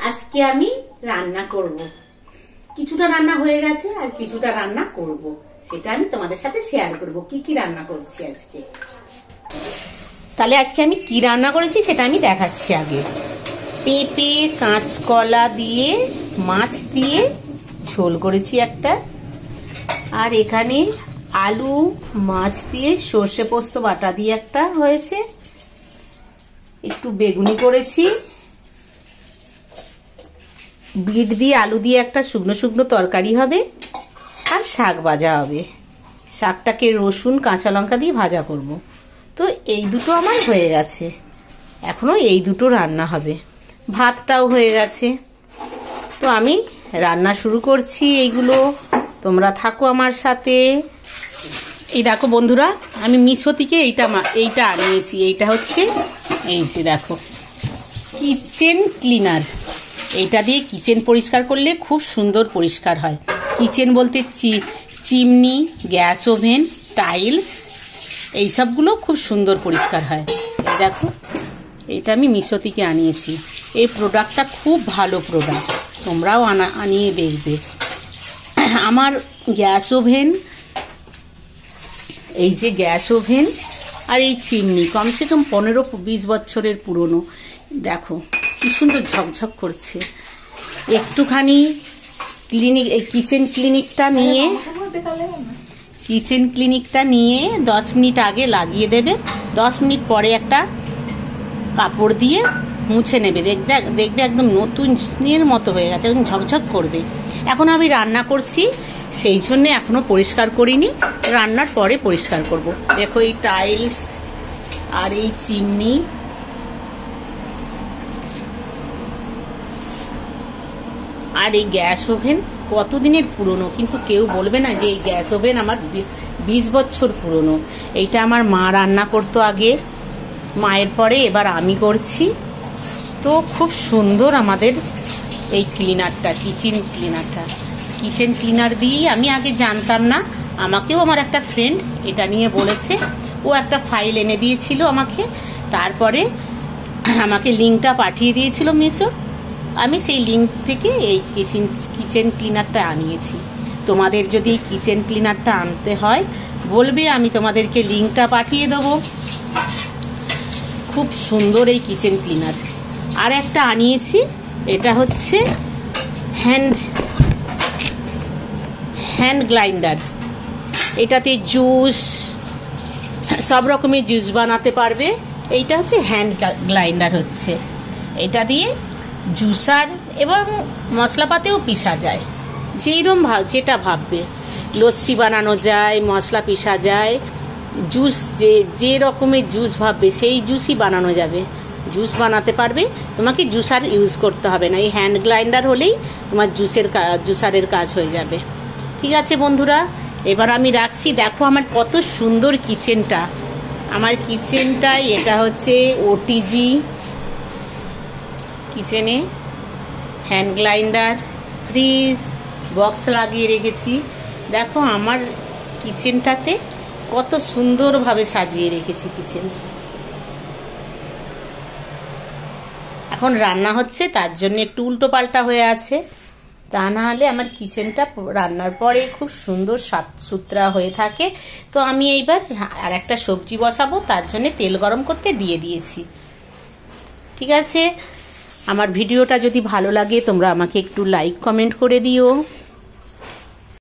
আজকে আমি রান্না করব, কিছুটা রান্না হয়ে গেছে আর কিছুটা রান্না করব, সেটা আমি তোমাদের সাথে শেয়ার করব কি কি রান্না করছি আজকে। তাহলে আজকে আমি কি রান্না করেছি সেটা আমি দেখাচ্ছি। আগে পেঁপে কাঁচকলা দিয়ে মাছ দিয়ে ঝোল করেছি একটা, আর এখানে আলু মাছ দিয়ে সর্ষে পোস্ত বাটা দিয়ে একটা হয়েছে, একটু বেগুনি করেছি, বিট দিয়ে আলু দিয়ে একটা শুকনো শুকনো তরকারি হবে, আর শাক ভাজা হবে। শাকটাকে রসুন কাঁচা লঙ্কা দিয়ে ভাজা করব। তো এই দুটো আমার হয়ে গেছে, এখনো এই দুটো রান্না হবে, ভাতটাও হয়ে গেছে। তো আমি রান্না শুরু করছি। এইগুলো তোমরা থাকো আমার সাথে। এই দেখো বন্ধুরা, আমি মিশো থেকে এইটা আনিয়েছি। এইটা হচ্ছে এই যে দেখো কিচেন ক্লিনার। এইটা দিয়ে কিচেন পরিষ্কার করলে খুব সুন্দর পরিষ্কার হয়। কিচেন বলতে চিমনি, গ্যাস ওভেন, টাইলস, এইসবগুলো খুব সুন্দর পরিষ্কার হয়। এই দেখো, এইটা আমি মিশো থেকে আনিয়েছি। এই প্রোডাক্টটা খুব ভালো প্রোডাক্ট, তোমরাও আনিয়ে দেখবে। আমার গ্যাস ওভেন, এই যে গ্যাস ওভেন আর এই চিমনি কমসে কম 15-20 বছরের পুরনো। দেখো কি সুন্দর ঝকঝক করছে। একটুখানি কিচেন ক্লিনিকটা নিয়ে 10 মিনিট আগে লাগিয়ে দেবে, 10 মিনিট পরে একটা কাপড় দিয়ে মুছে নেবে, দেখবে একদম নতুনের মতো হয়ে গেছে, একদম ঝকঝক করবে। এখন আমি রান্না করছি, সেই জন্য এখনো পরিষ্কার করিনি, রান্নার পরে পরিষ্কার করব। দেখো এই টাইলস আর এই চিমনি, আর এই গ্যাস ওভেন কতদিনের পুরনো, কিন্তু কেউ বলবে না যে এই গ্যাস ওভেন আমার 20 বছর পুরনো। এইটা আমার মা রান্না করতো আগে, মায়ের পরে এবার আমি করছি। তো খুব সুন্দর আমাদের এই ক্লিনারটা, কিচেন ক্লিনার দিয়েই আমি আগে জানতাম না, আমাকেও আমার একটা ফ্রেন্ড এটা নিয়ে বলেছে, ও একটা ফাইল এনে দিয়েছিল আমাকে, তারপরে আমাকে লিঙ্কটা পাঠিয়ে দিয়েছিল মিশো, আমি সেই লিঙ্ক থেকে এই কিচেন ক্লিনারটা আনিয়েছি। তোমাদের যদি এই কিচেন ক্লিনারটা আনতে হয় বলবে, আমি তোমাদেরকে লিঙ্কটা পাঠিয়ে দেবো। খুব সুন্দর এই কিচেন ক্লিনার। আর একটা আনিয়েছি, এটা হচ্ছে হ্যান্ড গ্রাইন্ডার। এটাতে জুস, সব রকমের জুস বানাতে পারবে। এইটা হচ্ছে হ্যান্ড গ্রাইন্ডার, হচ্ছে এটা দিয়ে জুসার এবং মশলাপাতিও পিষা যায়, যেটা ভাববে। লস্যি বানানো যায়, মশলা পিষা যায়, জুস যে রকমের জুস ভাববে সেই জুসই বানানো যাবে, জুস বানাতে পারবে। তোমাকে জুসার ইউজ করতে হবে না, এই হ্যান্ড গ্রাইন্ডার হলেই তোমার জুসারের কাজ হয়ে যাবে। ঠিক আছে বন্ধুরা, এবার আমি রাখছি। দেখো আমার কত সুন্দর কিচেনটা, আমার কিচেনটাই এটা হচ্ছে ওটিজি কিচেনে হ্যান্ড গ্রাইন্ডার, ফ্রিজ, বক্স লাগিয়ে রেখেছি। দেখো আমার কিচেনটাতে কত সুন্দরভাবে সাজিয়ে রেখেছি কিচেন। এখন রান্না হচ্ছে, তার জন্য একটু উল্টো পাল্টা হয়ে আছে, তা না হলে আমার কিচেনটা রান্নার পরে খুব সুন্দর সাফ সুতরা হয়ে থাকে। তো আমি এইবার আর একটা সবজি বসাবো, তার জন্য তেল গরম করতে দিয়ে দিয়েছি। ঠিক আছে, আমার ভিডিওটা যদি ভালো লাগে তোমরা আমাকে একটু লাইক কমেন্ট করে দিও।